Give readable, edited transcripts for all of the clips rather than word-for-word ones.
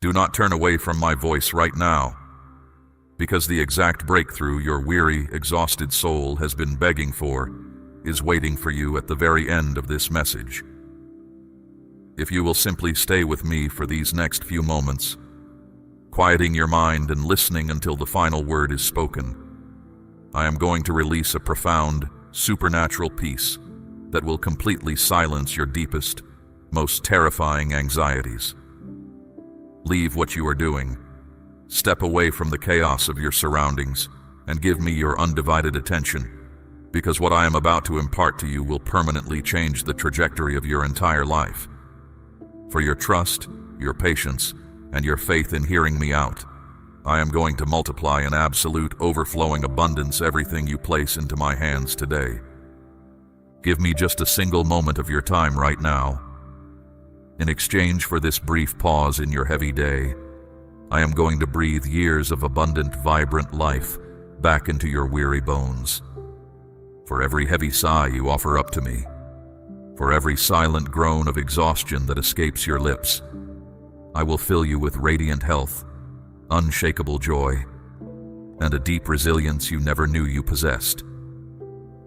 Do not turn away from my voice right now, because the exact breakthrough your weary, exhausted soul has been begging for is waiting for you at the very end of this message. If you will simply stay with me for these next few moments, quieting your mind and listening until the final word is spoken, I am going to release a profound, supernatural peace that will completely silence your deepest, most terrifying anxieties. Leave what you are doing. Step away from the chaos of your surroundings and give me your undivided attention, because what I am about to impart to you will permanently change the trajectory of your entire life. For your trust, your patience, and your faith in hearing me out, I am going to multiply in absolute, overflowing abundance everything you place into my hands today. Give me just a single moment of your time right now. In exchange for this brief pause in your heavy day, I am going to breathe years of abundant, vibrant life back into your weary bones. For every heavy sigh you offer up to me, for every silent groan of exhaustion that escapes your lips, I will fill you with radiant health, unshakable joy, and a deep resilience you never knew you possessed.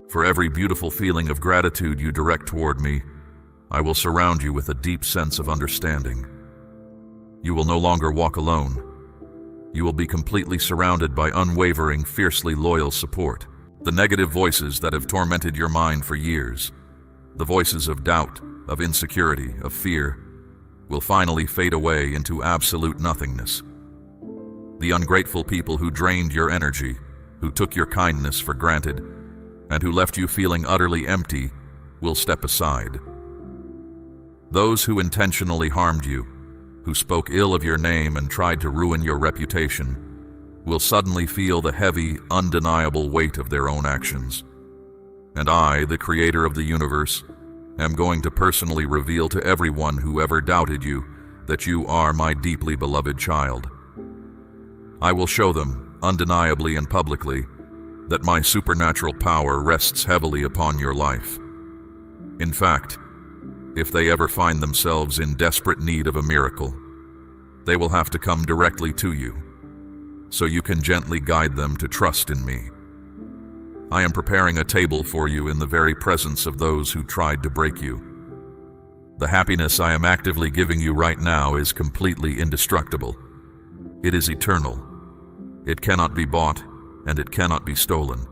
For every beautiful feeling of gratitude you direct toward me, I will surround you with a deep sense of understanding. You will no longer walk alone. You will be completely surrounded by unwavering, fiercely loyal support. The negative voices that have tormented your mind for years, the voices of doubt, of insecurity, of fear, will finally fade away into absolute nothingness. The ungrateful people who drained your energy, who took your kindness for granted, and who left you feeling utterly empty, will step aside. Those who intentionally harmed you, who spoke ill of your name and tried to ruin your reputation, will suddenly feel the heavy, undeniable weight of their own actions. And I, the creator of the universe, am going to personally reveal to everyone who ever doubted you that you are my deeply beloved child. I will show them, undeniably and publicly, that my supernatural power rests heavily upon your life. In fact, if they ever find themselves in desperate need of a miracle, they will have to come directly to you, so you can gently guide them to trust in me. I am preparing a table for you in the very presence of those who tried to break you. The happiness I am actively giving you right now is completely indestructible. It is eternal. It cannot be bought, and it cannot be stolen.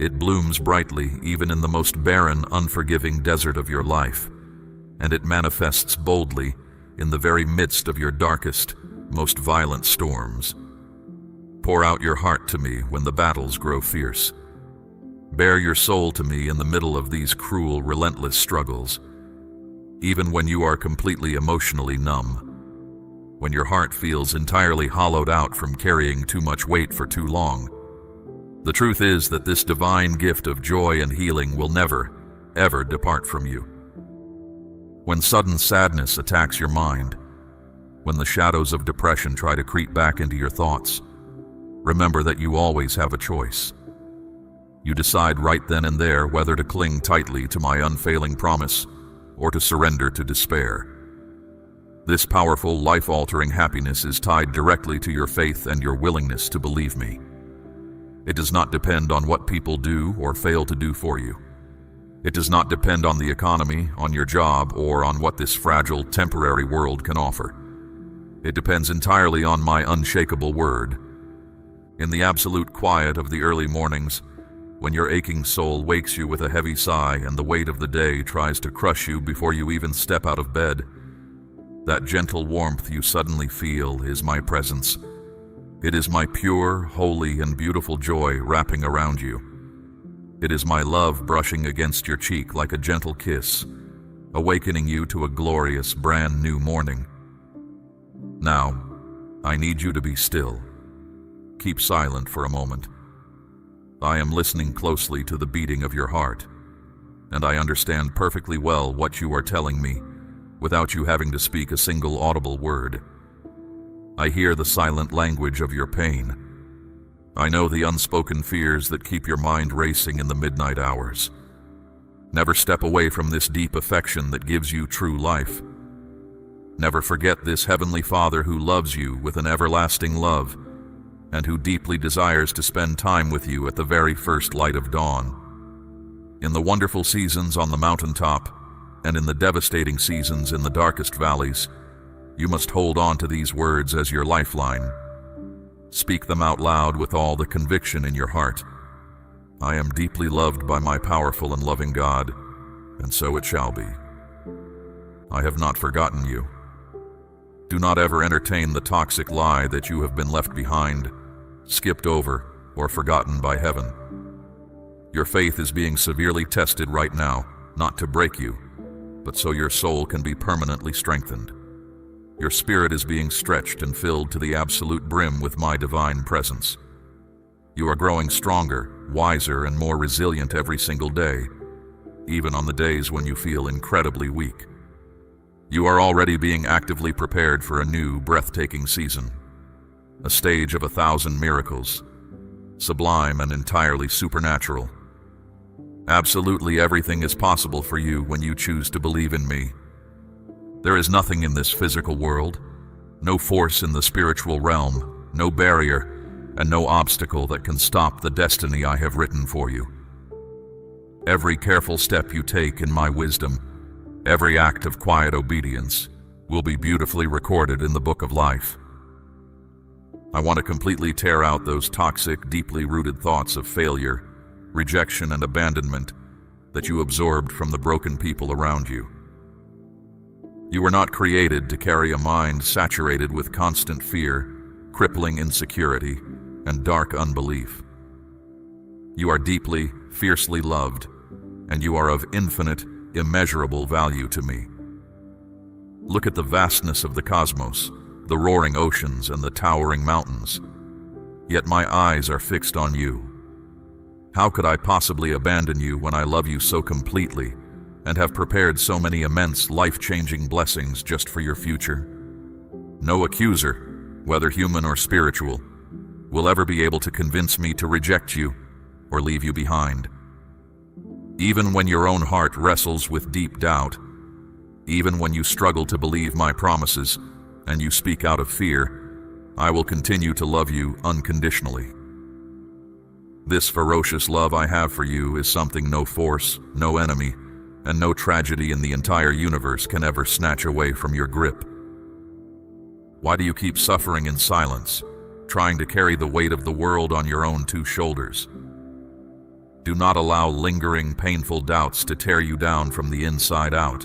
It blooms brightly even in the most barren, unforgiving desert of your life, and it manifests boldly in the very midst of your darkest, most violent storms. Pour out your heart to me when the battles grow fierce. Bare your soul to me in the middle of these cruel, relentless struggles, even when you are completely emotionally numb, when your heart feels entirely hollowed out from carrying too much weight for too long. The truth is that this divine gift of joy and healing will never, ever depart from you. When sudden sadness attacks your mind, when the shadows of depression try to creep back into your thoughts, remember that you always have a choice. You decide right then and there whether to cling tightly to my unfailing promise or to surrender to despair. This powerful, life-altering happiness is tied directly to your faith and your willingness to believe me. It does not depend on what people do or fail to do for you. It does not depend on the economy, on your job, or on what this fragile, temporary world can offer. It depends entirely on my unshakable word. In the absolute quiet of the early mornings, when your aching soul wakes you with a heavy sigh and the weight of the day tries to crush you before you even step out of bed, that gentle warmth you suddenly feel is my presence. It is my pure, holy, and beautiful joy wrapping around you. It is my love brushing against your cheek like a gentle kiss, awakening you to a glorious, brand new morning. Now, I need you to be still. Keep silent for a moment. I am listening closely to the beating of your heart, and I understand perfectly well what you are telling me without you having to speak a single audible word. I hear the silent language of your pain. I know the unspoken fears that keep your mind racing in the midnight hours. Never step away from this deep affection that gives you true life. Never forget this Heavenly Father who loves you with an everlasting love, and who deeply desires to spend time with you at the very first light of dawn. In the wonderful seasons on the mountaintop, and in the devastating seasons in the darkest valleys, you must hold on to these words as your lifeline. Speak them out loud with all the conviction in your heart. I am deeply loved by my powerful and loving God, and so it shall be. I have not forgotten you. Do not ever entertain the toxic lie that you have been left behind, skipped over, or forgotten by heaven. Your faith is being severely tested right now, not to break you, but so your soul can be permanently strengthened. Your spirit is being stretched and filled to the absolute brim with my divine presence. You are growing stronger, wiser, and more resilient every single day, even on the days when you feel incredibly weak. You are already being actively prepared for a new, breathtaking season, a stage of 1,000 miracles, sublime and entirely supernatural. Absolutely everything is possible for you when you choose to believe in me. There is nothing in this physical world, no force in the spiritual realm, no barrier, and no obstacle that can stop the destiny I have written for you. Every careful step you take in my wisdom, every act of quiet obedience, will be beautifully recorded in the book of life. I want to completely tear out those toxic, deeply rooted thoughts of failure, rejection, and abandonment that you absorbed from the broken people around you. You were not created to carry a mind saturated with constant fear, crippling insecurity, and dark unbelief. You are deeply, fiercely loved, and you are of infinite, immeasurable value to me. Look at the vastness of the cosmos, the roaring oceans and the towering mountains. Yet my eyes are fixed on you. How could I possibly abandon you when I love you so completely and have prepared so many immense, life-changing blessings just for your future? No accuser, whether human or spiritual, will ever be able to convince me to reject you or leave you behind. Even when your own heart wrestles with deep doubt, even when you struggle to believe my promises and you speak out of fear, I will continue to love you unconditionally. This ferocious love I have for you is something no force, no enemy, and no tragedy in the entire universe can ever snatch away from your grip. Why do you keep suffering in silence, trying to carry the weight of the world on your own two shoulders? Do not allow lingering, painful doubts to tear you down from the inside out.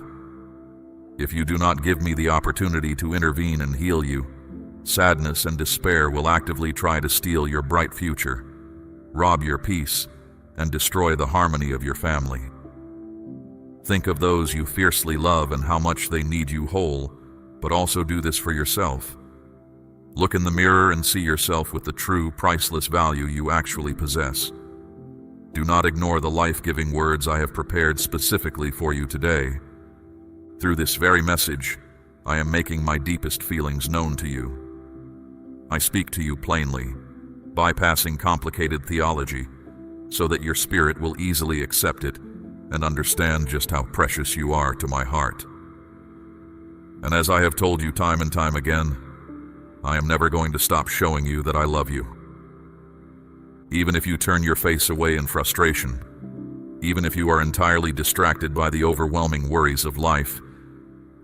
If you do not give me the opportunity to intervene and heal you, sadness and despair will actively try to steal your bright future, rob your peace, and destroy the harmony of your family. Think of those you fiercely love and how much they need you whole, but also do this for yourself. Look in the mirror and see yourself with the true, priceless value you actually possess. Do not ignore the life-giving words I have prepared specifically for you today. Through this very message, I am making my deepest feelings known to you. I speak to you plainly, bypassing complicated theology, so that your spirit will easily accept it and understand just how precious you are to my heart. And as I have told you time and time again, I am never going to stop showing you that I love you. Even if you turn your face away in frustration, even if you are entirely distracted by the overwhelming worries of life,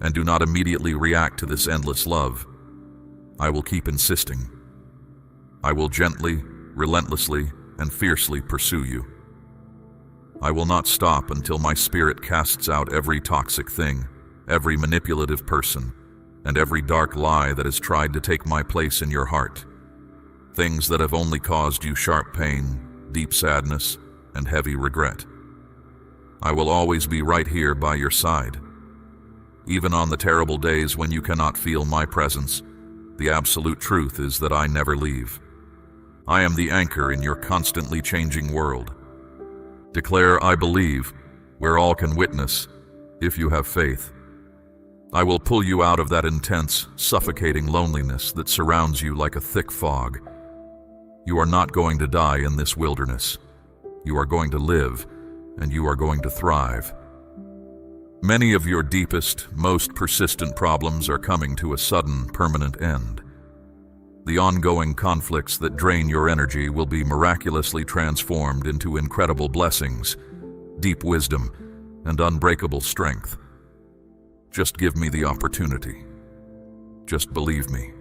and do not immediately react to this endless love, I will keep insisting. I will gently, relentlessly, and fiercely pursue you. I will not stop until my spirit casts out every toxic thing, every manipulative person, and every dark lie that has tried to take my place in your heart. Things that have only caused you sharp pain, deep sadness, and heavy regret. I will always be right here by your side. Even on the terrible days when you cannot feel my presence, the absolute truth is that I never leave. I am the anchor in your constantly changing world. Declare, I believe, where all can witness, if you have faith. I will pull you out of that intense, suffocating loneliness that surrounds you like a thick fog. You are not going to die in this wilderness. You are going to live, and you are going to thrive. Many of your deepest, most persistent problems are coming to a sudden, permanent end. The ongoing conflicts that drain your energy will be miraculously transformed into incredible blessings, deep wisdom, and unbreakable strength. Just give me the opportunity. Just believe me.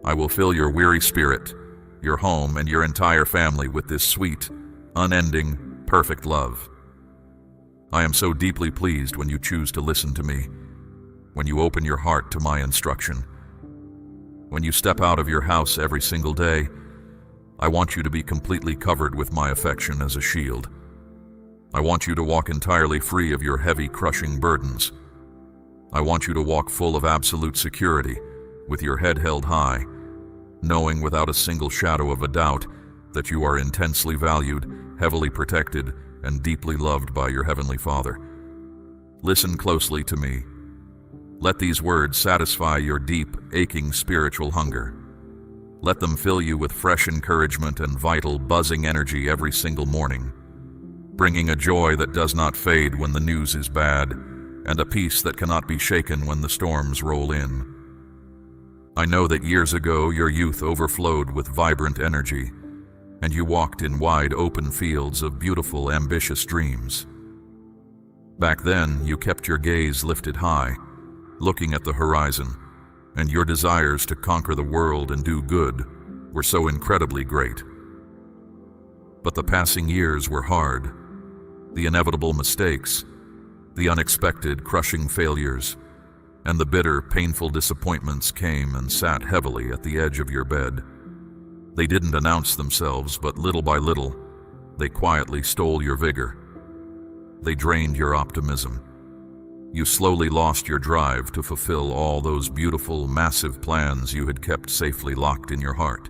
I will fill your weary spirit, your home, and your entire family with this sweet, unending, perfect love. I am so deeply pleased when you choose to listen to me, when you open your heart to my instruction. When you step out of your house every single day, I want you to be completely covered with my affection as a shield. I want you to walk entirely free of your heavy, crushing burdens. I want you to walk full of absolute security, with your head held high, knowing without a single shadow of a doubt that you are intensely valued, heavily protected, and deeply loved by your Heavenly Father. Listen closely to me. Let these words satisfy your deep, aching spiritual hunger. Let them fill you with fresh encouragement and vital, buzzing energy every single morning, bringing a joy that does not fade when the news is bad, and a peace that cannot be shaken when the storms roll in. I know that years ago your youth overflowed with vibrant energy, and you walked in wide open fields of beautiful, ambitious dreams. Back then, you kept your gaze lifted high, looking at the horizon, and your desires to conquer the world and do good were so incredibly great. But the passing years were hard. The inevitable mistakes, the unexpected, crushing failures, and the bitter, painful disappointments came and sat heavily at the edge of your bed. They didn't announce themselves, but little by little, they quietly stole your vigor. They drained your optimism. You slowly lost your drive to fulfill all those beautiful, massive plans you had kept safely locked in your heart.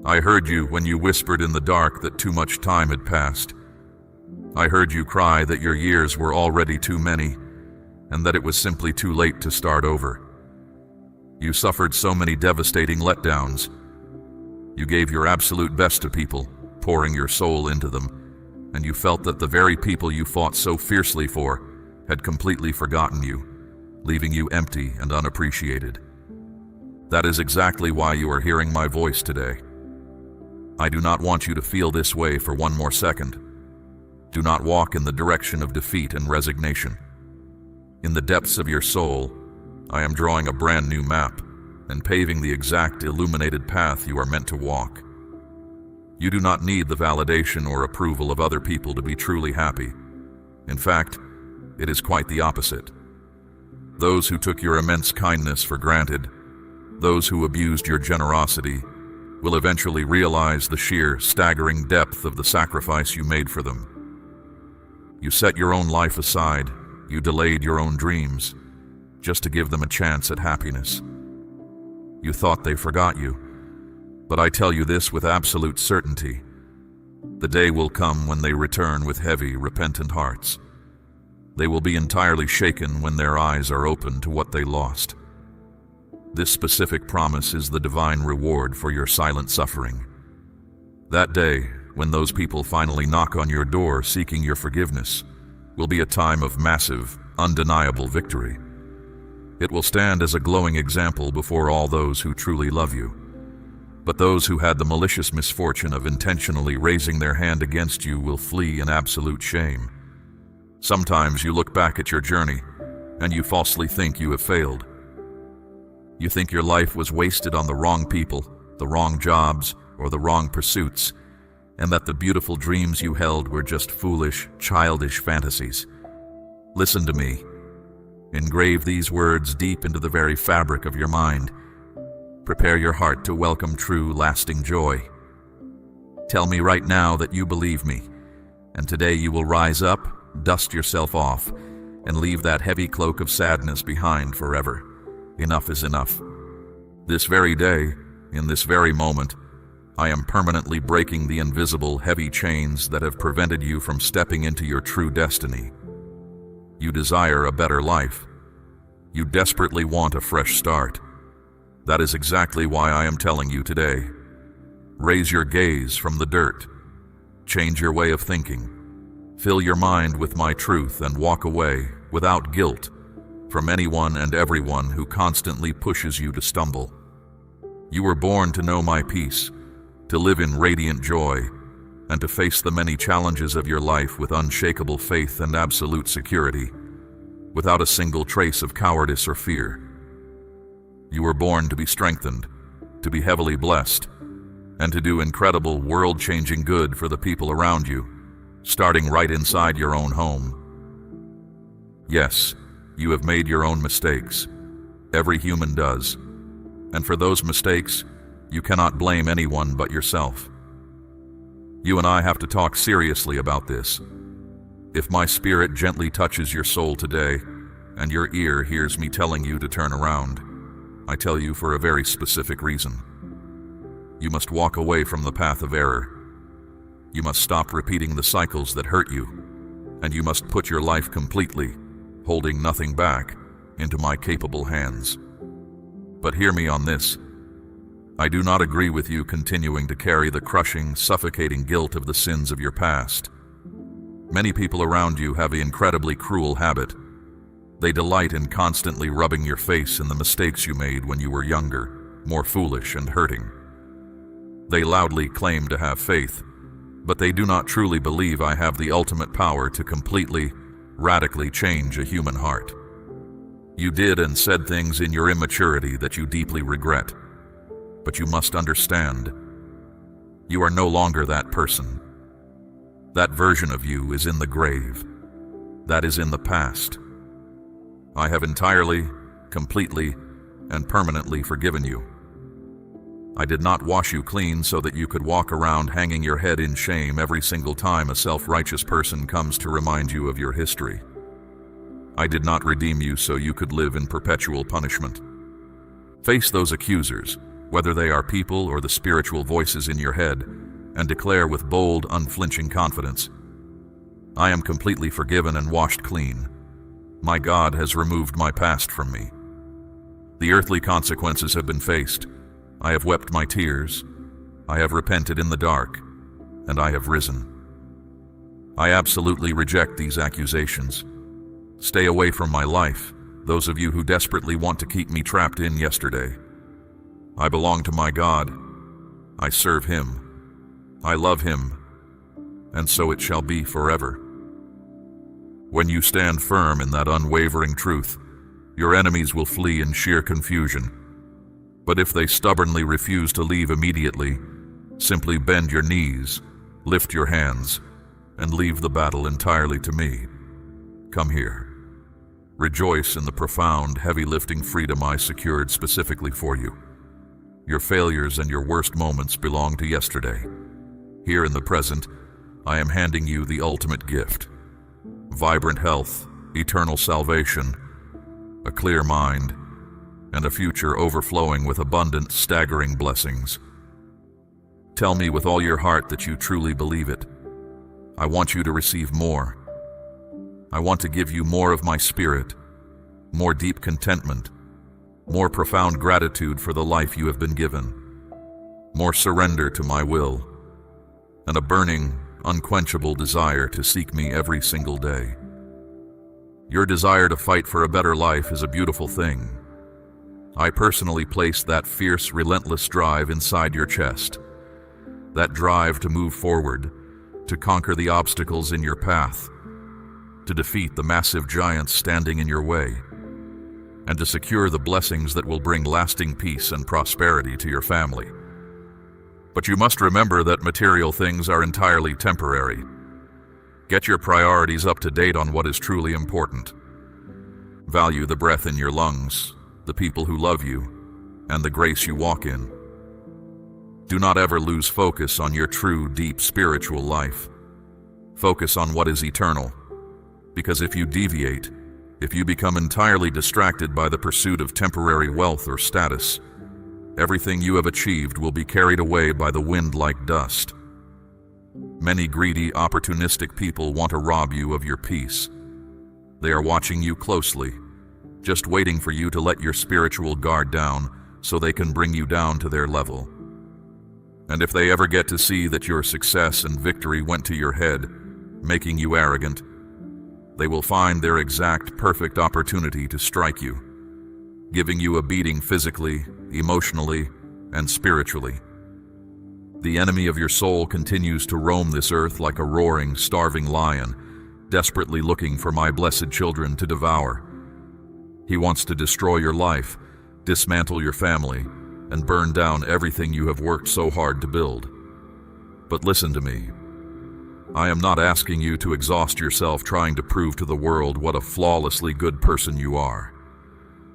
I heard you when you whispered in the dark that too much time had passed. I heard you cry that your years were already too many, and that it was simply too late to start over. You suffered so many devastating letdowns. You gave your absolute best to people, pouring your soul into them, and you felt that the very people you fought so fiercely for had completely forgotten you, leaving you empty and unappreciated. That is exactly why you are hearing my voice today. I do not want you to feel this way for one more second. Do not walk in the direction of defeat and resignation. In the depths of your soul, I am drawing a brand new map and paving the exact illuminated path you are meant to walk. You do not need the validation or approval of other people to be truly happy. In fact, it is quite the opposite. Those who took your immense kindness for granted, those who abused your generosity, will eventually realize the sheer, staggering depth of the sacrifice you made for them. You set your own life aside, you delayed your own dreams, just to give them a chance at happiness. You thought they forgot you, but I tell you this with absolute certainty. The day will come when they return with heavy, repentant hearts. They will be entirely shaken when their eyes are open to what they lost. This specific promise is the divine reward for your silent suffering. That day, when those people finally knock on your door seeking your forgiveness, will be a time of massive, undeniable victory. It will stand as a glowing example before all those who truly love you. But those who had the malicious misfortune of intentionally raising their hand against you will flee in absolute shame. Sometimes you look back at your journey, and you falsely think you have failed. You think your life was wasted on the wrong people, the wrong jobs, or the wrong pursuits, and that the beautiful dreams you held were just foolish, childish fantasies. Listen to me. Engrave these words deep into the very fabric of your mind. Prepare your heart to welcome true, lasting joy. Tell me right now that you believe me, and today you will rise up, dust yourself off, and leave that heavy cloak of sadness behind forever. Enough is enough. This very day, in this very moment, I am permanently breaking the invisible, heavy chains that have prevented you from stepping into your true destiny. You desire a better life. You desperately want a fresh start. That is exactly why I am telling you today. Raise your gaze from the dirt. Change your way of thinking. Fill your mind with my truth and walk away, without guilt, from anyone and everyone who constantly pushes you to stumble. You were born to know my peace, to live in radiant joy, and to face the many challenges of your life with unshakable faith and absolute security, without a single trace of cowardice or fear. You were born to be strengthened, to be heavily blessed, and to do incredible, world-changing good for the people around you, starting right inside your own home. Yes, you have made your own mistakes. Every human does. And for those mistakes, you cannot blame anyone but yourself. You and I have to talk seriously about this. If my spirit gently touches your soul today, and your ear hears me telling you to turn around, I tell you for a very specific reason. You must walk away from the path of error. You must stop repeating the cycles that hurt you, and you must put your life completely, holding nothing back, into my capable hands. But hear me on this. I do not agree with you continuing to carry the crushing, suffocating guilt of the sins of your past. Many people around you have an incredibly cruel habit. They delight in constantly rubbing your face in the mistakes you made when you were younger, more foolish and hurting. They loudly claim to have faith, but they do not truly believe I have the ultimate power to completely, radically change a human heart. You did and said things in your immaturity that you deeply regret, but you must understand, you are no longer that person. That version of you is in the grave. That is in the past. I have entirely, completely, and permanently forgiven you. I did not wash you clean so that you could walk around hanging your head in shame every single time a self-righteous person comes to remind you of your history. I did not redeem you so you could live in perpetual punishment. Face those accusers, whether they are people or the spiritual voices in your head, and declare with bold, unflinching confidence, I am completely forgiven and washed clean. My God has removed my past from me. The earthly consequences have been faced. I have wept my tears. I have repented in the dark, and I have risen. I absolutely reject these accusations. Stay away from my life, those of you who desperately want to keep me trapped in yesterday. I belong to my God. I serve Him. I love Him, and so it shall be forever. When you stand firm in that unwavering truth, your enemies will flee in sheer confusion. But if they stubbornly refuse to leave immediately, simply bend your knees, lift your hands, and leave the battle entirely to me. Come here. Rejoice in the profound, heavy-lifting freedom I secured specifically for you. Your failures and your worst moments belong to yesterday. Here in the present, I am handing you the ultimate gift. Vibrant health, eternal salvation, a clear mind, and a future overflowing with abundant, staggering blessings. Tell me with all your heart that you truly believe it. I want you to receive more. I want to give you more of my spirit, more deep contentment, more profound gratitude for the life you have been given, more surrender to my will, and a burning, unquenchable desire to seek me every single day. Your desire to fight for a better life is a beautiful thing. I personally placed that fierce, relentless drive inside your chest. That drive to move forward, to conquer the obstacles in your path, to defeat the massive giants standing in your way, and to secure the blessings that will bring lasting peace and prosperity to your family. But you must remember that material things are entirely temporary. Get your priorities up to date on what is truly important. Value the breath in your lungs, the people who love you, and the grace you walk in. Do not ever lose focus on your true, deep spiritual life. Focus on what is eternal, because if you deviate, if you become entirely distracted by the pursuit of temporary wealth or status, everything you have achieved will be carried away by the wind like dust. Many greedy, opportunistic people want to rob you of your peace. They are watching you closely, just waiting for you to let your spiritual guard down so they can bring you down to their level. And if they ever get to see that your success and victory went to your head, making you arrogant. They will find their exact perfect opportunity to strike you, giving you a beating physically, emotionally, and spiritually. The enemy of your soul continues to roam this earth like a roaring, starving lion, desperately looking for my blessed children to devour. He wants to destroy your life, dismantle your family, and burn down everything you have worked so hard to build. But listen to me. I am not asking you to exhaust yourself trying to prove to the world what a flawlessly good person you are.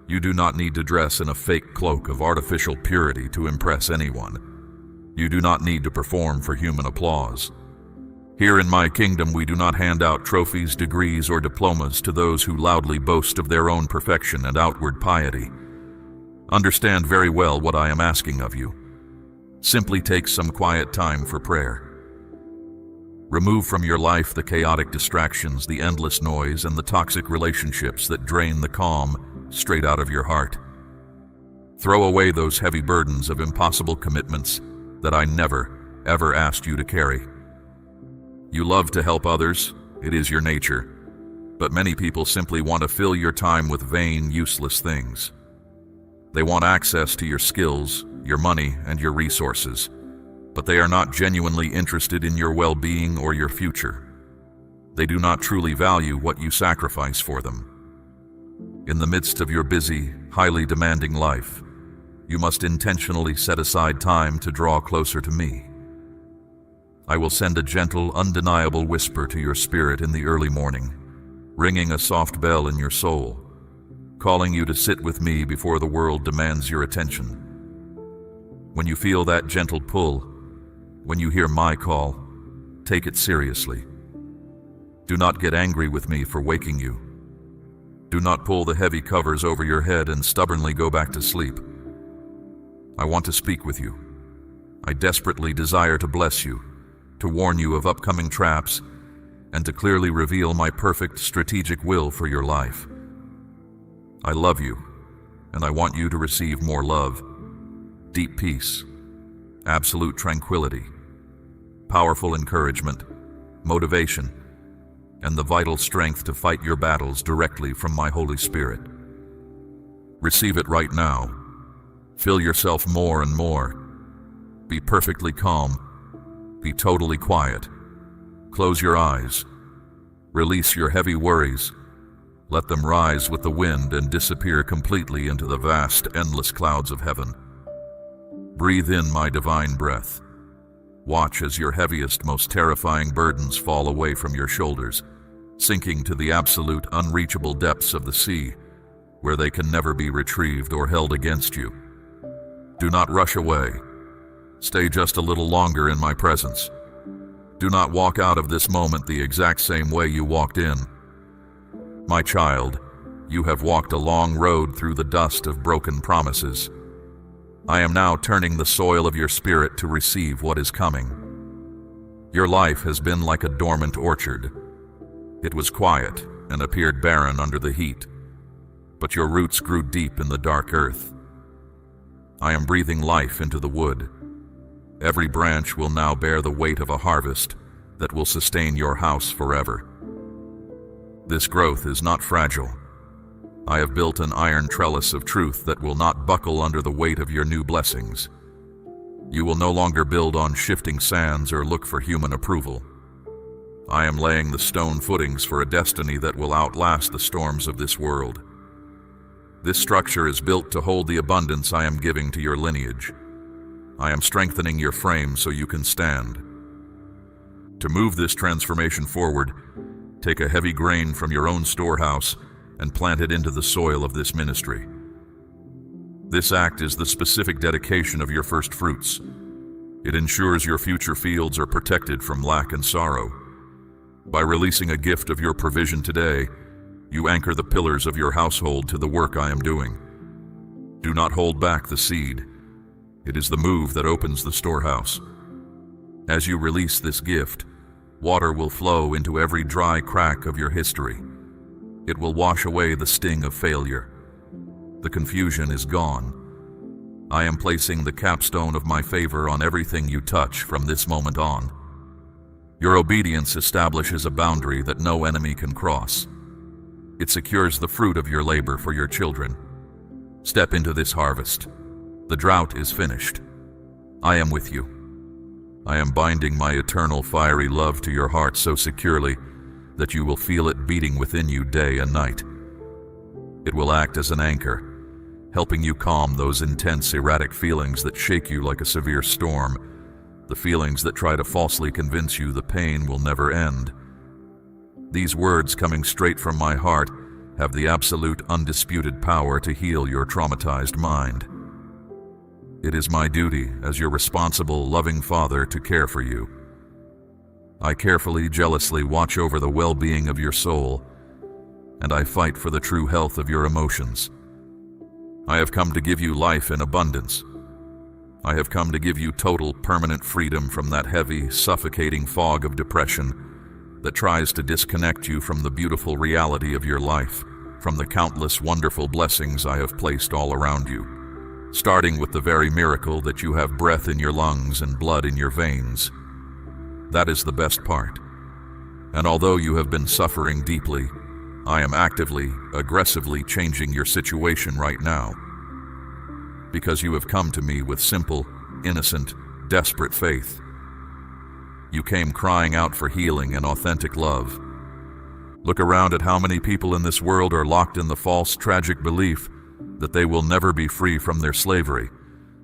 You do not need to dress in a fake cloak of artificial purity to impress anyone. You do not need to perform for human applause. Here in my kingdom, we do not hand out trophies, degrees, or diplomas to those who loudly boast of their own perfection and outward piety. Understand very well what I am asking of you. Simply take some quiet time for prayer. Remove from your life the chaotic distractions, the endless noise, and the toxic relationships that drain the calm straight out of your heart. Throw away those heavy burdens of impossible commitments that I never, ever asked you to carry. You love to help others, it is your nature, but many people simply want to fill your time with vain, useless things. They want access to your skills, your money, and your resources, but they are not genuinely interested in your well-being or your future. They do not truly value what you sacrifice for them. In the midst of your busy, highly demanding life, you must intentionally set aside time to draw closer to me. I will send a gentle, undeniable whisper to your spirit in the early morning, ringing a soft bell in your soul, calling you to sit with me before the world demands your attention. When you feel that gentle pull, when you hear my call, take it seriously. Do not get angry with me for waking you. Do not pull the heavy covers over your head and stubbornly go back to sleep. I want to speak with you. I desperately desire to bless you, to warn you of upcoming traps, and to clearly reveal my perfect strategic will for your life. I love you, and I want you to receive more love, deep peace, absolute tranquility, powerful encouragement, motivation, and the vital strength to fight your battles directly from my Holy Spirit. Receive it right now. Fill yourself more and more. Be perfectly calm. Be totally quiet. Close your eyes. Release your heavy worries. Let them rise with the wind and disappear completely into the vast, endless clouds of heaven. Breathe in my divine breath. Watch as your heaviest, most terrifying burdens fall away from your shoulders, sinking to the absolute, unreachable depths of the sea, where they can never be retrieved or held against you. Do not rush away. Stay just a little longer in my presence. Do not walk out of this moment the exact same way you walked in. My child, you have walked a long road through the dust of broken promises. I am now turning the soil of your spirit to receive what is coming. Your life has been like a dormant orchard. It was quiet and appeared barren under the heat, but your roots grew deep in the dark earth. I am breathing life into the wood. Every branch will now bear the weight of a harvest that will sustain your house forever. This growth is not fragile. I have built an iron trellis of truth that will not buckle under the weight of your new blessings. You will no longer build on shifting sands or look for human approval. I am laying the stone footings for a destiny that will outlast the storms of this world. This structure is built to hold the abundance I am giving to your lineage. I am strengthening your frame so you can stand. To move this transformation forward, take a heavy grain from your own storehouse and plant it into the soil of this ministry. This act is the specific dedication of your first fruits. It ensures your future fields are protected from lack and sorrow. By releasing a gift of your provision today, you anchor the pillars of your household to the work I am doing. Do not hold back the seed. It is the move that opens the storehouse. As you release this gift, water will flow into every dry crack of your history. It will wash away the sting of failure. The confusion is gone. I am placing the capstone of my favor on everything you touch from this moment on. Your obedience establishes a boundary that no enemy can cross. It secures the fruit of your labor for your children. Step into this harvest. The drought is finished. I am with you. I am binding my eternal fiery love to your heart so securely that you will feel it beating within you day and night. It will act as an anchor, helping you calm those intense, erratic feelings that shake you like a severe storm, the feelings that try to falsely convince you the pain will never end. These words coming straight from my heart have the absolute, undisputed power to heal your traumatized mind. It is my duty as your responsible, loving father to care for you. I carefully, jealously watch over the well-being of your soul, and I fight for the true health of your emotions. I have come to give you life in abundance. I have come to give you total, permanent freedom from that heavy, suffocating fog of depression that tries to disconnect you from the beautiful reality of your life, from the countless wonderful blessings I have placed all around you, starting with the very miracle that you have breath in your lungs and blood in your veins. That is the best part. And although you have been suffering deeply, I am actively, aggressively changing your situation right now. Because you have come to me with simple, innocent, desperate faith. You came crying out for healing and authentic love. Look around at how many people in this world are locked in the false, tragic belief that they will never be free from their slavery,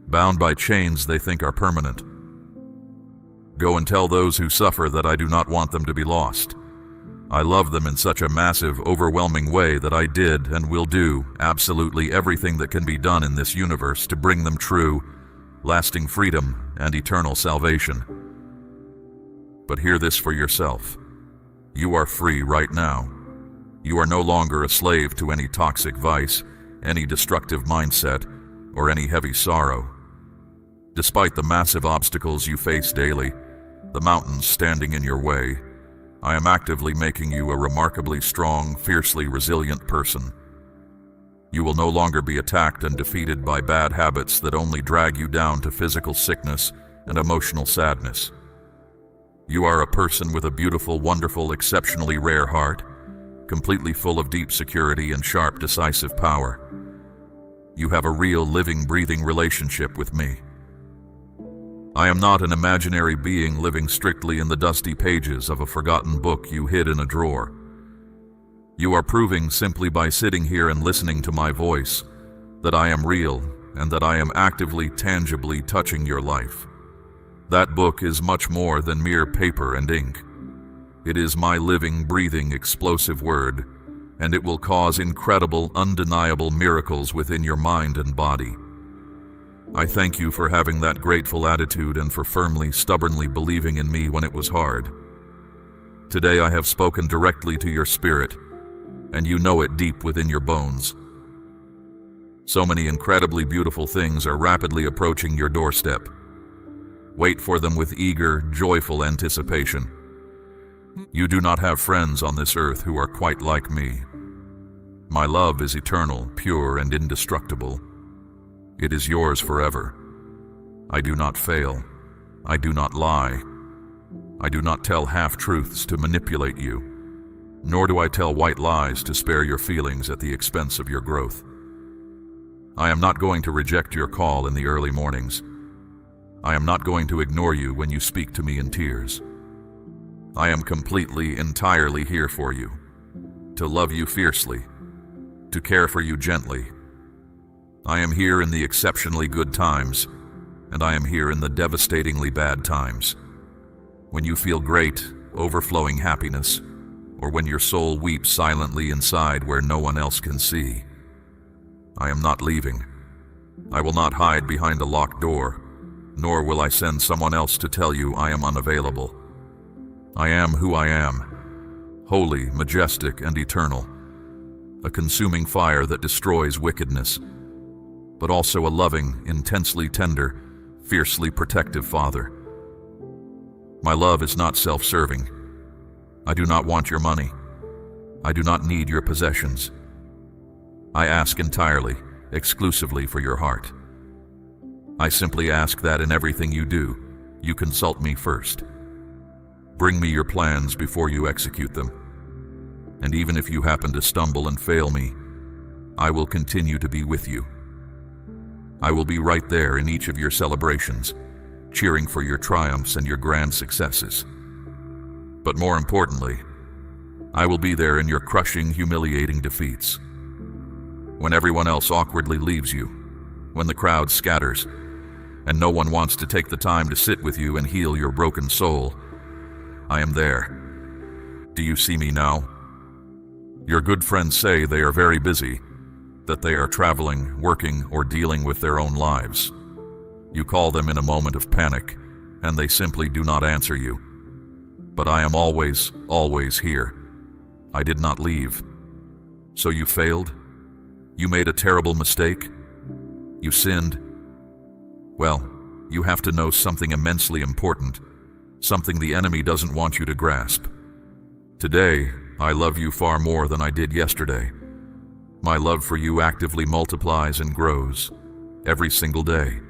bound by chains they think are permanent. Go and tell those who suffer that I do not want them to be lost. I love them in such a massive, overwhelming way that I did and will do absolutely everything that can be done in this universe to bring them true, lasting freedom and eternal salvation. But hear this for yourself. You are free right now. You are no longer a slave to any toxic vice, any destructive mindset, or any heavy sorrow. Despite the massive obstacles you face daily, the mountains standing in your way, I am actively making you a remarkably strong, fiercely resilient person. You will no longer be attacked and defeated by bad habits that only drag you down to physical sickness and emotional sadness. You are a person with a beautiful, wonderful, exceptionally rare heart, completely full of deep security and sharp, decisive power. You have a real, living, breathing relationship with me. I am not an imaginary being living strictly in the dusty pages of a forgotten book you hid in a drawer. You are proving simply by sitting here and listening to my voice that I am real and that I am actively, tangibly touching your life. That book is much more than mere paper and ink. It is my living, breathing, explosive word, and it will cause incredible, undeniable miracles within your mind and body. I thank you for having that grateful attitude and for firmly, stubbornly believing in me when it was hard. Today I have spoken directly to your spirit, and you know it deep within your bones. So many incredibly beautiful things are rapidly approaching your doorstep. Wait for them with eager, joyful anticipation. You do not have friends on this earth who are quite like me. My love is eternal, pure, and indestructible. It is yours forever. I do not fail. I do not lie. I do not tell half-truths to manipulate you, nor do I tell white lies to spare your feelings at the expense of your growth. I am not going to reject your call in the early mornings. I am not going to ignore you when you speak to me in tears. I am completely, entirely here for you, to love you fiercely, to care for you gently. I am here in the exceptionally good times, and I am here in the devastatingly bad times. When you feel great, overflowing happiness, or when your soul weeps silently inside where no one else can see. I am not leaving. I will not hide behind a locked door, nor will I send someone else to tell you I am unavailable. I am who I am, holy, majestic, and eternal, a consuming fire that destroys wickedness, but also a loving, intensely tender, fiercely protective Father. My love is not self-serving. I do not want your money. I do not need your possessions. I ask entirely, exclusively for your heart. I simply ask that in everything you do, you consult me first. Bring me your plans before you execute them. And even if you happen to stumble and fail me, I will continue to be with you. I will be right there in each of your celebrations, cheering for your triumphs and your grand successes. But more importantly, I will be there in your crushing, humiliating defeats. When everyone else awkwardly leaves you, when the crowd scatters, and no one wants to take the time to sit with you and heal your broken soul, I am there. Do you see me now? Your good friends say they are very busy, that they are traveling, working, or dealing with their own lives. You call them in a moment of panic, and they simply do not answer you. But I am always, always here. I did not leave. So you failed? You made a terrible mistake? You sinned? Well, you have to know something immensely important, something the enemy doesn't want you to grasp. Today, I love you far more than I did yesterday. My love for you actively multiplies and grows every single day.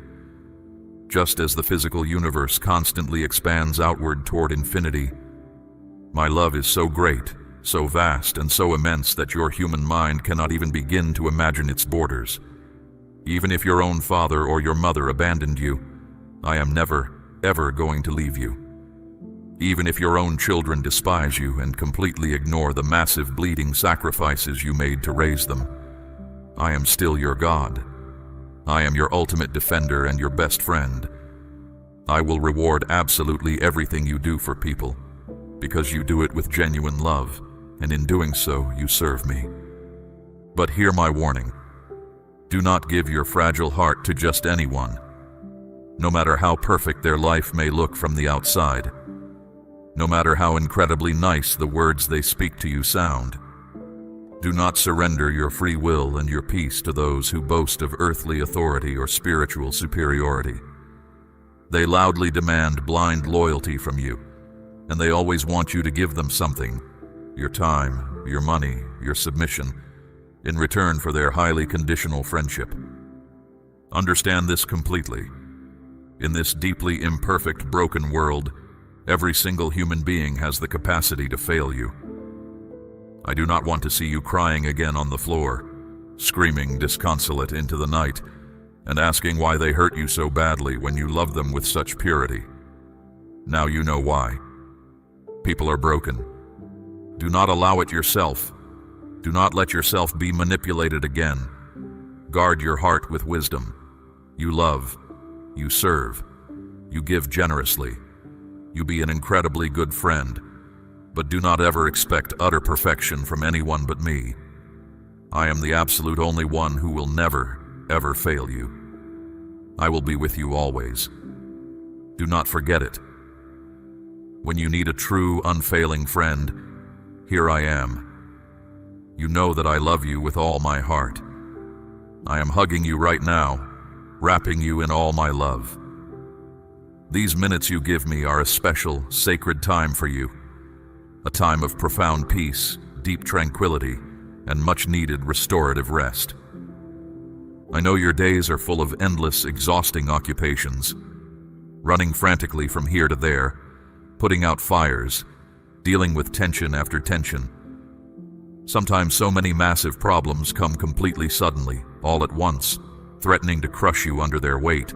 Just as the physical universe constantly expands outward toward infinity, my love is so great, so vast, and so immense that your human mind cannot even begin to imagine its borders. Even if your own father or your mother abandoned you, I am never, ever going to leave you. Even if your own children despise you and completely ignore the massive bleeding sacrifices you made to raise them, I am still your God. I am your ultimate defender and your best friend. I will reward absolutely everything you do for people, because you do it with genuine love, and in doing so, you serve me. But hear my warning. Do not give your fragile heart to just anyone, no matter how perfect their life may look from the outside. No matter how incredibly nice the words they speak to you sound. Do not surrender your free will and your peace to those who boast of earthly authority or spiritual superiority. They loudly demand blind loyalty from you, and they always want you to give them something, your time, your money, your submission, in return for their highly conditional friendship. Understand this completely. In this deeply imperfect, broken world, every single human being has the capacity to fail you. I do not want to see you crying again on the floor, screaming disconsolate into the night, and asking why they hurt you so badly when you love them with such purity. Now you know why. People are broken. Do not allow it yourself. Do not let yourself be manipulated again. Guard your heart with wisdom. You love. You serve. You give generously. You be an incredibly good friend, but do not ever expect utter perfection from anyone but me. I am the absolute only one who will never, ever fail you. I will be with you always. Do not forget it. When you need a true, unfailing friend, here I am. You know that I love you with all my heart. I am hugging you right now, wrapping you in all my love. These minutes you give me are a special, sacred time for you, a time of profound peace, deep tranquility, and much-needed restorative rest. I know your days are full of endless, exhausting occupations, running frantically from here to there, putting out fires, dealing with tension after tension. Sometimes so many massive problems come completely suddenly, all at once, threatening to crush you under their weight.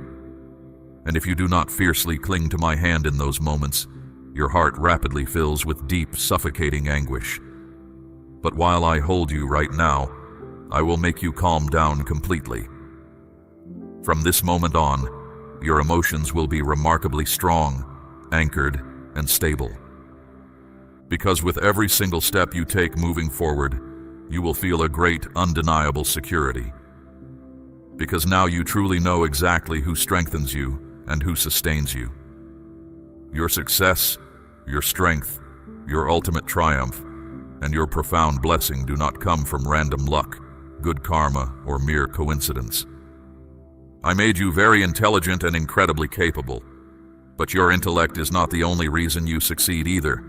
And if you do not fiercely cling to my hand in those moments, your heart rapidly fills with deep, suffocating anguish. But while I hold you right now, I will make you calm down completely. From this moment on, your emotions will be remarkably strong, anchored, and stable. Because with every single step you take moving forward, you will feel a great, undeniable security. Because now you truly know exactly who strengthens you and who sustains you. Your success, your strength, your ultimate triumph, and your profound blessing do not come from random luck, good karma, or mere coincidence. I made you very intelligent and incredibly capable, but your intellect is not the only reason you succeed either.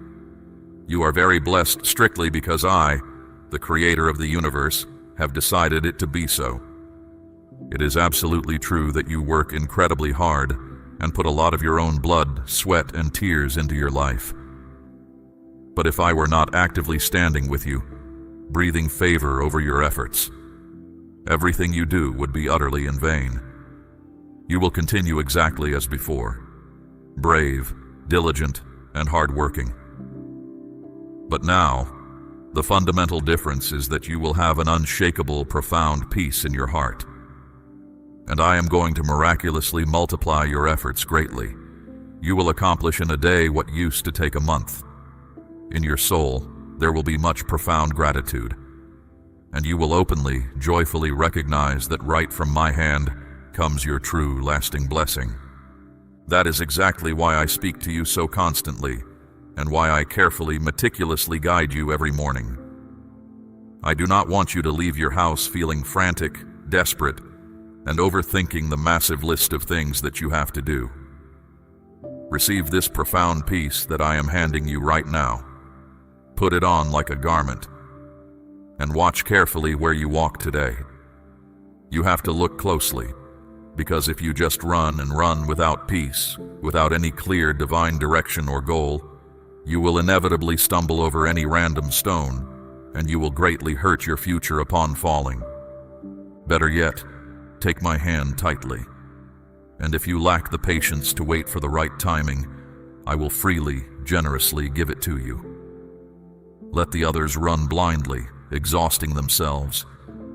You are very blessed strictly because I, the creator of the universe, have decided it to be so. It is absolutely true that you work incredibly hard and put a lot of your own blood, sweat, and tears into your life. But if I were not actively standing with you, breathing favor over your efforts, everything you do would be utterly in vain. You will continue exactly as before, brave, diligent, and hardworking. But now, the fundamental difference is that you will have an unshakable, profound peace in your heart. And I am going to miraculously multiply your efforts greatly. You will accomplish in a day what used to take a month. In your soul, there will be much profound gratitude, and you will openly, joyfully recognize that right from my hand comes your true, lasting blessing. That is exactly why I speak to you so constantly, and why I carefully, meticulously guide you every morning. I do not want you to leave your house feeling frantic, desperate, and overthinking the massive list of things that you have to do. Receive this profound peace that I am handing you right now. Put it on like a garment, and watch carefully where you walk today. You have to look closely, because if you just run and run without peace, without any clear divine direction or goal, you will inevitably stumble over any random stone, and you will greatly hurt your future upon falling. Better yet, take my hand tightly, and if you lack the patience to wait for the right timing, I will freely, generously give it to you. Let the others run blindly, exhausting themselves,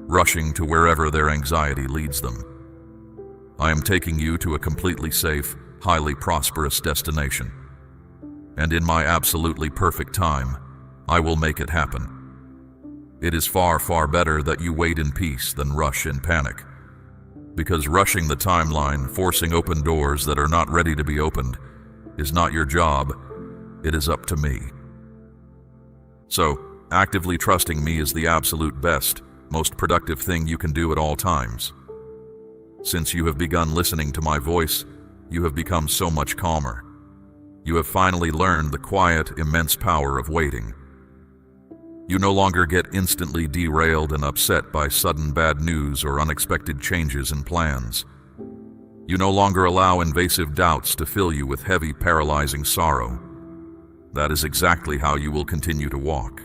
rushing to wherever their anxiety leads them. I am taking you to a completely safe, highly prosperous destination. And in my absolutely perfect time, I will make it happen. It is far, far better that you wait in peace than rush in panic. Because rushing the timeline, forcing open doors that are not ready to be opened, is not your job. It is up to me. So, actively trusting me is the absolute best, most productive thing you can do at all times. Since you have begun listening to my voice, you have become so much calmer. You have finally learned the quiet, immense power of waiting. You no longer get instantly derailed and upset by sudden bad news or unexpected changes in plans. You no longer allow invasive doubts to fill you with heavy, paralyzing sorrow. That is exactly how you will continue to walk.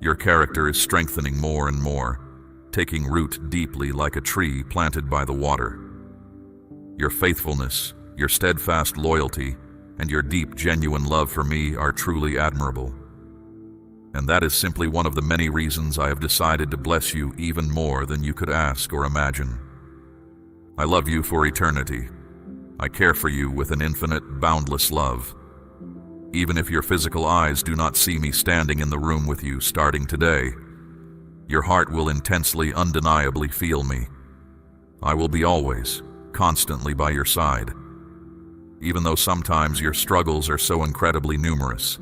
Your character is strengthening more and more, taking root deeply like a tree planted by the water. Your faithfulness, your steadfast loyalty, and your deep, genuine love for me are truly admirable. And that is simply one of the many reasons I have decided to bless you even more than you could ask or imagine. I love you for eternity. I care for you with an infinite, boundless love. Even if your physical eyes do not see me standing in the room with you starting today, your heart will intensely, undeniably feel me. I will be always, constantly by your side, even though sometimes your struggles are so incredibly numerous,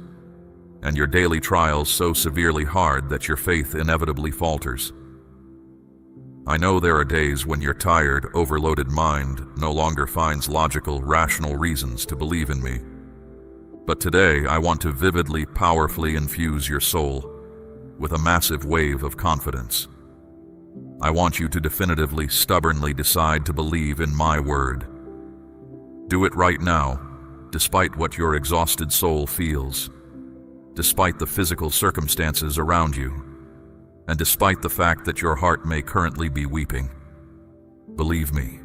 and your daily trials so severely hard that your faith inevitably falters. I know there are days when your tired, overloaded mind no longer finds logical, rational reasons to believe in me. But today, I want to vividly, powerfully infuse your soul with a massive wave of confidence. I want you to definitively, stubbornly decide to believe in my word. Do it right now, despite what your exhausted soul feels, despite the physical circumstances around you, and despite the fact that your heart may currently be weeping. Believe me,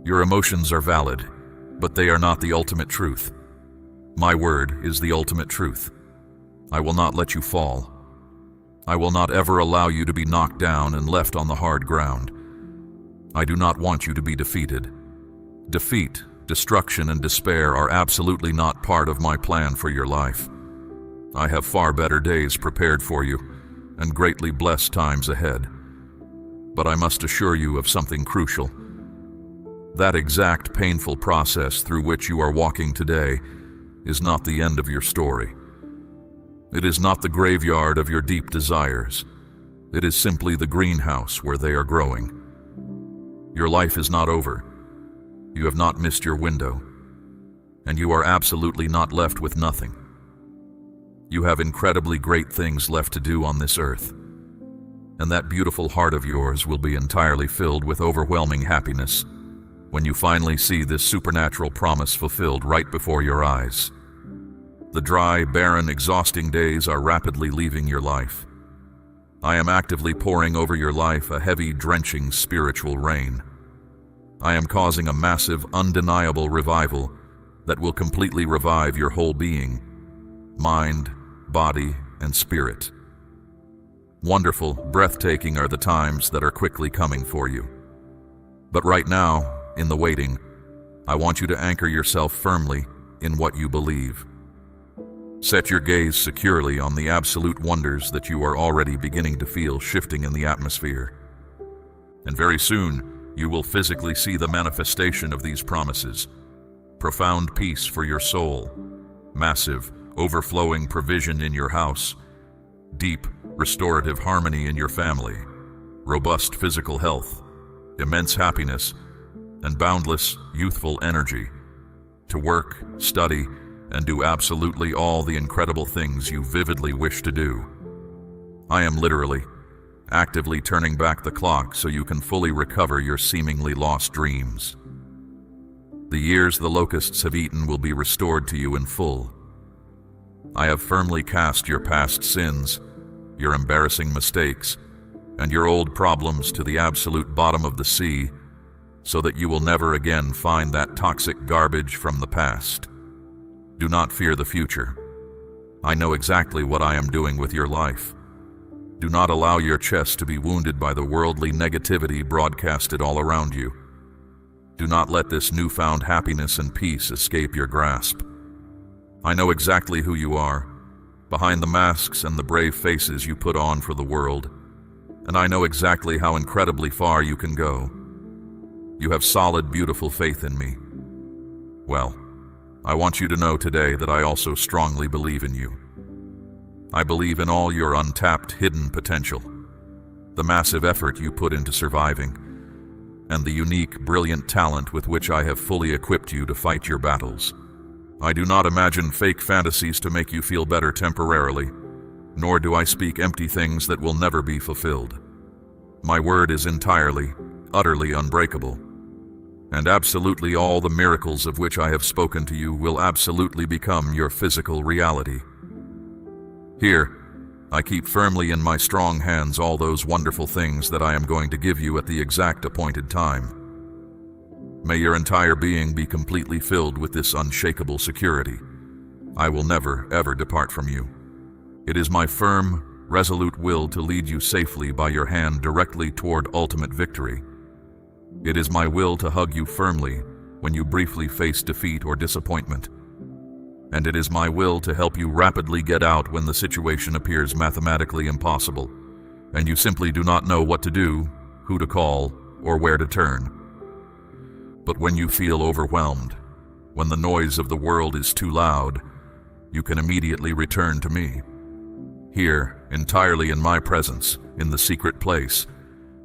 your emotions are valid, but they are not the ultimate truth. My word is the ultimate truth. I will not let you fall. I will not ever allow you to be knocked down and left on the hard ground. I do not want you to be defeated. Defeat, destruction, and despair are absolutely not part of my plan for your life. I have far better days prepared for you, and greatly blessed times ahead. But I must assure you of something crucial. That exact painful process through which you are walking today is not the end of your story. It is not the graveyard of your deep desires. It is simply the greenhouse where they are growing. Your life is not over. You have not missed your window, and you are absolutely not left with nothing. You have incredibly great things left to do on this earth, and that beautiful heart of yours will be entirely filled with overwhelming happiness when you finally see this supernatural promise fulfilled right before your eyes. The dry, barren, exhausting days are rapidly leaving your life. I am actively pouring over your life a heavy, drenching spiritual rain. I am causing a massive, undeniable revival that will completely revive your whole being, mind, body, and spirit. Wonderful, breathtaking are the times that are quickly coming for you. But right now, in the waiting, I want you to anchor yourself firmly in what you believe. Set your gaze securely on the absolute wonders that you are already beginning to feel shifting in the atmosphere. And very soon, you will physically see the manifestation of these promises. Profound peace for your soul, massive, overflowing provision in your house, deep, restorative harmony in your family, robust physical health, immense happiness, and boundless, youthful energy to work, study, and do absolutely all the incredible things you vividly wish to do. I am literally, actively turning back the clock so you can fully recover your seemingly lost dreams. The years the locusts have eaten will be restored to you in full. I have firmly cast your past sins, your embarrassing mistakes, and your old problems to the absolute bottom of the sea, so that you will never again find that toxic garbage from the past. Do not fear the future. I know exactly what I am doing with your life. Do not allow your chest to be wounded by the worldly negativity broadcasted all around you. Do not let this newfound happiness and peace escape your grasp. I know exactly who you are, behind the masks and the brave faces you put on for the world, and I know exactly how incredibly far you can go. You have solid, beautiful faith in me. Well, I want you to know today that I also strongly believe in you. I believe in all your untapped, hidden potential, the massive effort you put into surviving, and the unique, brilliant talent with which I have fully equipped you to fight your battles. I do not imagine fake fantasies to make you feel better temporarily, nor do I speak empty things that will never be fulfilled. My word is entirely, utterly unbreakable, and absolutely all the miracles of which I have spoken to you will absolutely become your physical reality. Here, I keep firmly in my strong hands all those wonderful things that I am going to give you at the exact appointed time. May your entire being be completely filled with this unshakable security. I will never, ever depart from you. It is my firm, resolute will to lead you safely by your hand directly toward ultimate victory. It is my will to hug you firmly when you briefly face defeat or disappointment. And it is my will to help you rapidly get out when the situation appears mathematically impossible, and you simply do not know what to do, who to call, or where to turn. But when you feel overwhelmed, when the noise of the world is too loud, you can immediately return to me. Here, entirely in my presence, in the secret place,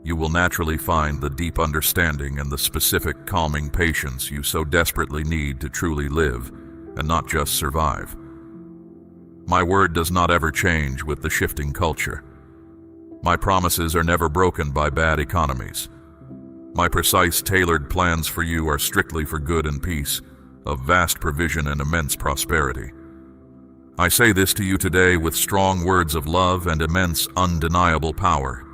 you will naturally find the deep understanding and the specific calming patience you so desperately need to truly live, and not just survive. My word does not ever change with the shifting culture. My promises are never broken by bad economies. My precise, tailored plans for you are strictly for good and peace, of vast provision and immense prosperity. I say this to you today with strong words of love and immense, undeniable power,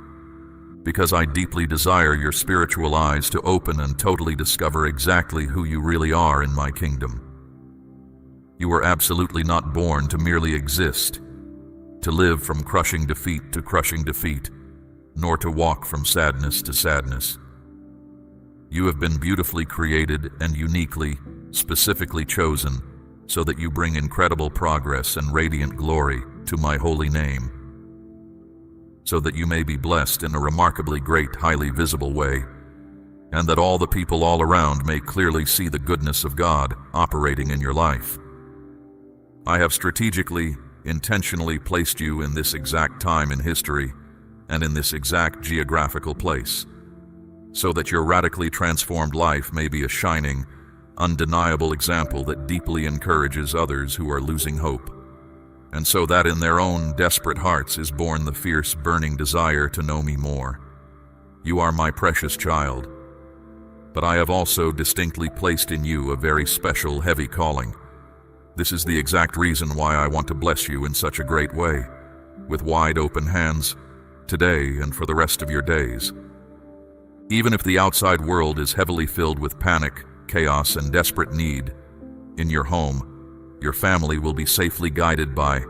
because I deeply desire your spiritual eyes to open and totally discover exactly who you really are in my kingdom. You were absolutely not born to merely exist, to live from crushing defeat to crushing defeat, nor to walk from sadness to sadness. You have been beautifully created and uniquely, specifically chosen so that you bring incredible progress and radiant glory to my holy name, so that you may be blessed in a remarkably great, highly visible way, and that all the people all around may clearly see the goodness of God operating in your life. I have strategically, intentionally placed you in this exact time in history and in this exact geographical place, so that your radically transformed life may be a shining, undeniable example that deeply encourages others who are losing hope, and so that in their own desperate hearts is born the fierce, burning desire to know me more. You are my precious child, but I have also distinctly placed in you a very special, heavy calling, This is the exact reason why I want to bless you in such a great way, with wide open hands, today and for the rest of your days. Even if the outside world is heavily filled with panic, chaos, and desperate need, in your home, your family will be safely guided by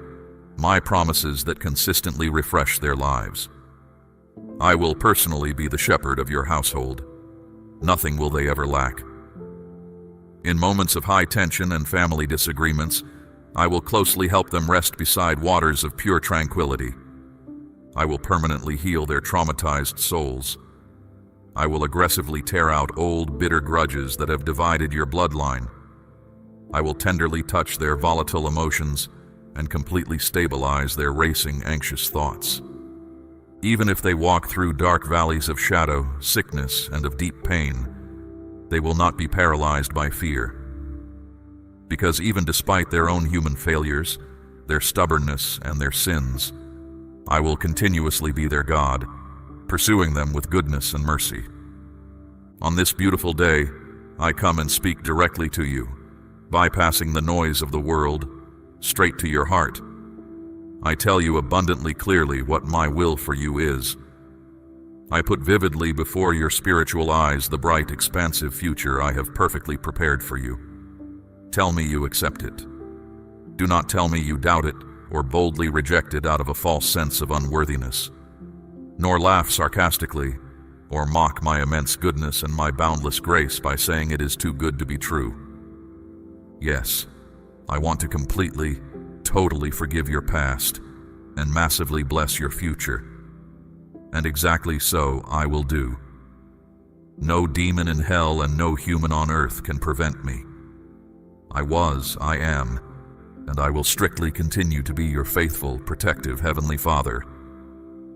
my promises that consistently refresh their lives. I will personally be the shepherd of your household. Nothing will they ever lack. In moments of high tension and family disagreements, I will closely help them rest beside waters of pure tranquility. I will permanently heal their traumatized souls. I will aggressively tear out old, bitter grudges that have divided your bloodline. I will tenderly touch their volatile emotions and completely stabilize their racing, anxious thoughts. Even if they walk through dark valleys of shadow, sickness, and of deep pain, they will not be paralyzed by fear. Because even despite their own human failures, their stubbornness, and their sins, I will continuously be their God, pursuing them with goodness and mercy. On this beautiful day, I come and speak directly to you, bypassing the noise of the world, straight to your heart. I tell you abundantly clearly what my will for you is. I put vividly before your spiritual eyes the bright, expansive future I have perfectly prepared for you. Tell me you accept it. Do not tell me you doubt it or boldly reject it out of a false sense of unworthiness, nor laugh sarcastically or mock my immense goodness and my boundless grace by saying it is too good to be true. Yes, I want to completely, totally forgive your past and massively bless your future. And exactly so I will do. No demon in hell and no human on earth can prevent me. I was, I am, and I will strictly continue to be your faithful, protective Heavenly Father.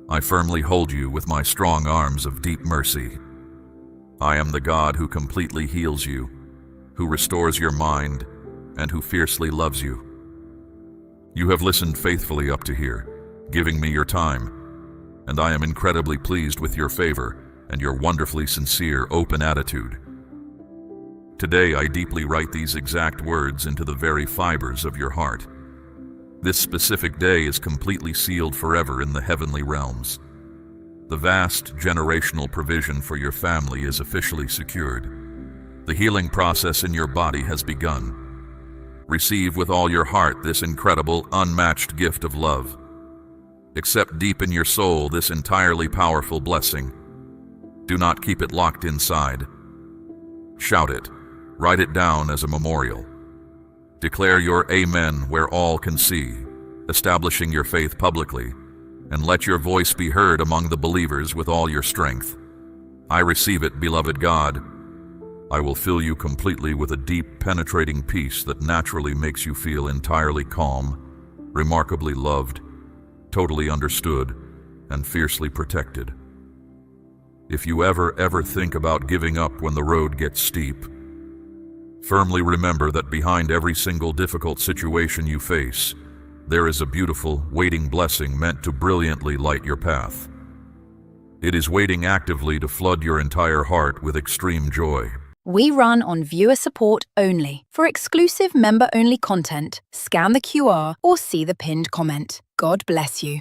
I firmly hold you with my strong arms of deep mercy. I am the God who completely heals you, who restores your mind, and who fiercely loves you. You have listened faithfully up to here, giving me your time, and I am incredibly pleased with your favor and your wonderfully sincere, open attitude. Today I deeply write these exact words into the very fibers of your heart. This specific day is completely sealed forever in the heavenly realms. The vast generational provision for your family is officially secured. The healing process in your body has begun. Receive with all your heart this incredible, unmatched gift of love. Accept deep in your soul this entirely powerful blessing. Do not keep it locked inside. Shout it. Write it down as a memorial. Declare your Amen where all can see, establishing your faith publicly, and let your voice be heard among the believers with all your strength. I receive it, beloved God. I will fill you completely with a deep, penetrating peace that naturally makes you feel entirely calm, remarkably loved, totally understood, and fiercely protected. If you ever think about giving up when the road gets steep, firmly remember that behind every single difficult situation you face, there is a beautiful, waiting blessing meant to brilliantly light your path. It is waiting actively to flood your entire heart with extreme joy. We run on viewer support only. For exclusive member-only content, scan the QR or see the pinned comment. God bless you.